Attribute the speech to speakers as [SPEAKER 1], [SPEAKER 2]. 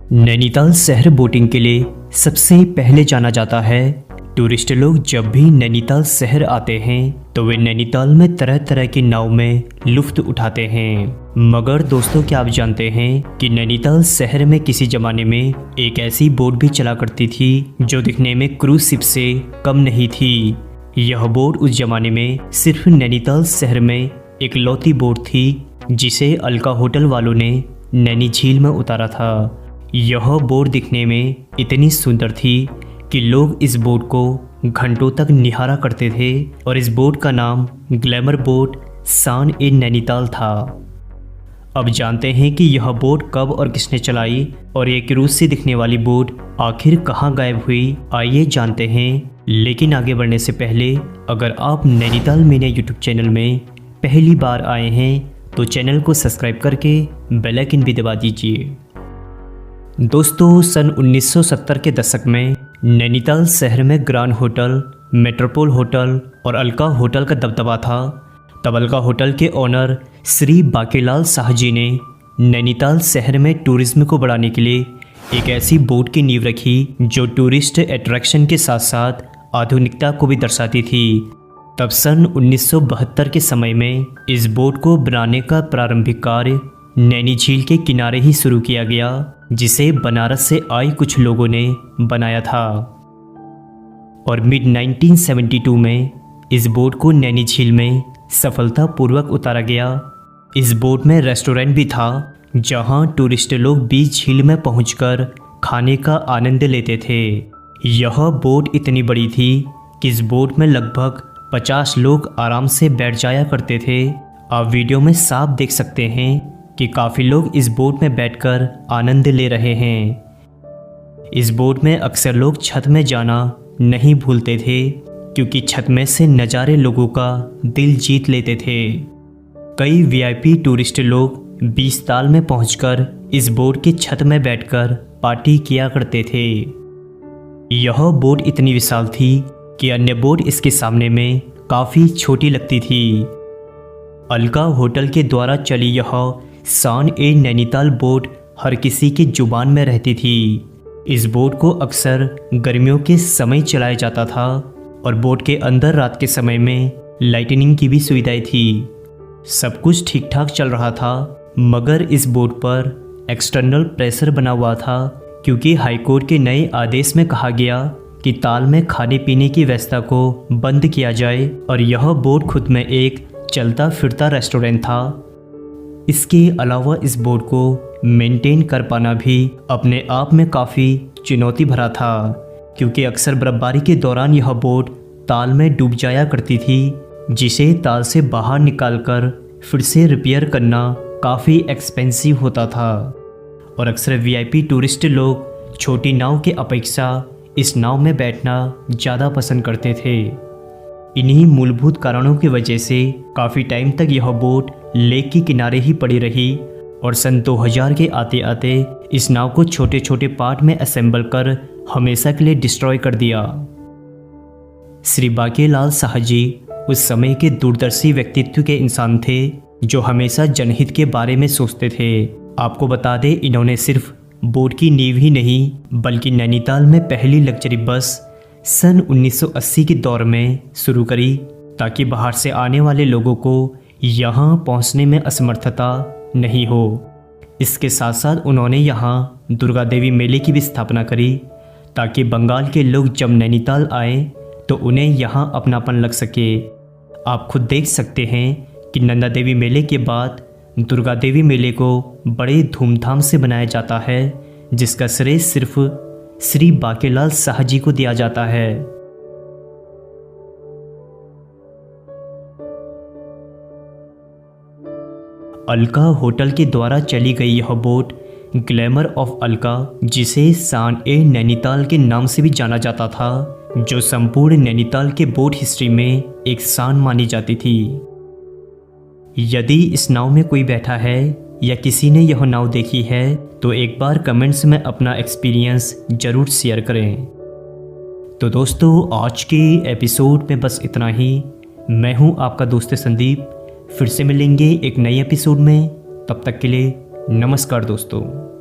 [SPEAKER 1] नैनीताल शहर बोटिंग के लिए सबसे पहले जाना जाता है। टूरिस्ट लोग जब भी नैनीताल शहर आते हैं तो वे नैनीताल में तरह तरह की नाव में लुत्फ उठाते हैं। मगर दोस्तों, क्या आप जानते हैं कि नैनीताल शहर में किसी जमाने में एक ऐसी बोट भी चला करती थी जो दिखने में क्रूज शिप से कम नहीं थी। यह बोट उस जमाने में सिर्फ नैनीताल शहर में एक लौती बोट थी जिसे अलका होटल वालों ने नैनी झील में उतारा था। यह बोट दिखने में इतनी सुंदर थी कि लोग इस बोट को घंटों तक निहारा करते थे और इस बोट का नाम ग्लैमर बोट सान ए नैनीताल था। अब जानते हैं कि यह बोट कब और किसने चलाई और ये क्रूज से दिखने वाली बोट आखिर कहाँ गायब हुई, आइए जानते हैं। लेकिन आगे बढ़ने से पहले अगर आप नैनीताल मीडिया यूट्यूब चैनल में पहली बार आए हैं तो चैनल को सब्सक्राइब करके बेल आइकन भी दबा दीजिए। दोस्तों, सन 1970 के दशक में नैनीताल शहर में ग्रांड होटल, मेट्रोपोल होटल और अलका होटल का दबदबा था। तब अलका होटल के ओनर श्री बाकेलाल शाह जी ने नैनीताल शहर में टूरिज्म को बढ़ाने के लिए एक ऐसी बोट की नींव रखी जो टूरिस्ट अट्रैक्शन के साथ साथ आधुनिकता को भी दर्शाती थी। तब सन 1972 के समय में इस बोट को बनाने का प्रारंभिक कार्य नैनी झील के किनारे ही शुरू किया गया, जिसे बनारस से आए कुछ लोगों ने बनाया था। और मिड 1972 में इस बोट को नैनी झील में सफलतापूर्वक उतारा गया। इस बोट में रेस्टोरेंट भी था जहां टूरिस्ट लोग बीच झील में पहुंचकर खाने का आनंद लेते थे। यह बोट इतनी बड़ी थी कि इस बोट में लगभग 50 लोग आराम से बैठ जाया करते थे। आप वीडियो में साफ देख सकते हैं कि काफ़ी लोग इस बोट में बैठकर आनंद ले रहे हैं। इस बोट में अक्सर लोग छत में जाना नहीं भूलते थे क्योंकि छत में से नज़ारे लोगों का दिल जीत लेते थे। कई वीआईपी टूरिस्ट लोग 20 ताल में पहुंचकर इस बोट की छत में बैठकर पार्टी किया करते थे। यह बोट इतनी विशाल थी कि अन्य बोट इसके सामने में काफ़ी छोटी लगती थी। अलका होटल के द्वारा चली यह सान ए नैनीताल बोट हर किसी की जुबान में रहती थी। इस बोट को अक्सर गर्मियों के समय चलाया जाता था और बोट के अंदर रात के समय में लाइटनिंग की भी सुविधाएं थी। सब कुछ ठीक ठाक चल रहा था, मगर इस बोट पर एक्सटर्नल प्रेशर बना हुआ था क्योंकि हाईकोर्ट के नए आदेश में कहा गया कि ताल में खाने पीने की व्यवस्था को बंद किया जाए और यह बोट खुद में एक चलता फिरता रेस्टोरेंट था। इसके अलावा इस बोट को मेंटेन कर पाना भी अपने आप में काफ़ी चुनौती भरा था क्योंकि अक्सर बर्फबारी के दौरान यह बोट ताल में डूब जाया करती थी, जिसे ताल से बाहर निकालकर फिर से रिपेयर करना काफ़ी एक्सपेंसिव होता था। और अक्सर वीआईपी टूरिस्ट लोग छोटी नाव के अपेक्षा इस नाव में बैठना ज़्यादा पसंद करते थे। इन्हीं मूलभूत कारणों की वजह से काफ़ी टाइम तक यह बोट लेक के किनारे ही पड़ी रही और सन 2000 के आते आते इस नाव को छोटे छोटे पार्ट में असेंबल कर हमेशा के लिए डिस्ट्रॉय कर दिया। श्री बाकेलाल शाह जी उस समय के दूरदर्शी व्यक्तित्व के इंसान थे जो हमेशा जनहित के बारे में सोचते थे। आपको बता दें, इन्होंने सिर्फ बोट की नींव ही नहीं बल्कि नैनीताल में पहली लग्जरी बस सन 1980 के दौर में शुरू करी ताकि बाहर से आने वाले लोगों को यहाँ पहुँचने में असमर्थता नहीं हो। इसके साथ साथ उन्होंने यहाँ दुर्गा देवी मेले की भी स्थापना करी ताकि बंगाल के लोग जब नैनीताल आए तो उन्हें यहाँ अपनापन लग सके। आप खुद देख सकते हैं कि नंदा देवी मेले के बाद दुर्गा देवी मेले को बड़े धूमधाम से बनाया जाता है, जिसका श्रेय सिर्फ श्री बाकेलाल शाह जी को दिया जाता है। अलका होटल के द्वारा चली गई यह बोट ग्लैमर ऑफ अलका, जिसे सान ए नैनीताल के नाम से भी जाना जाता था, जो संपूर्ण नैनीताल के बोट हिस्ट्री में एक शान मानी जाती थी। यदि इस नाव में कोई बैठा है या किसी ने यह नाव देखी है तो एक बार कमेंट्स में अपना एक्सपीरियंस ज़रूर शेयर करें। तो दोस्तों, आज के एपिसोड में बस इतना ही। मैं हूं आपका दोस्त संदीप। फिर से मिलेंगे एक नए एपिसोड में। तब तक के लिए नमस्कार दोस्तों।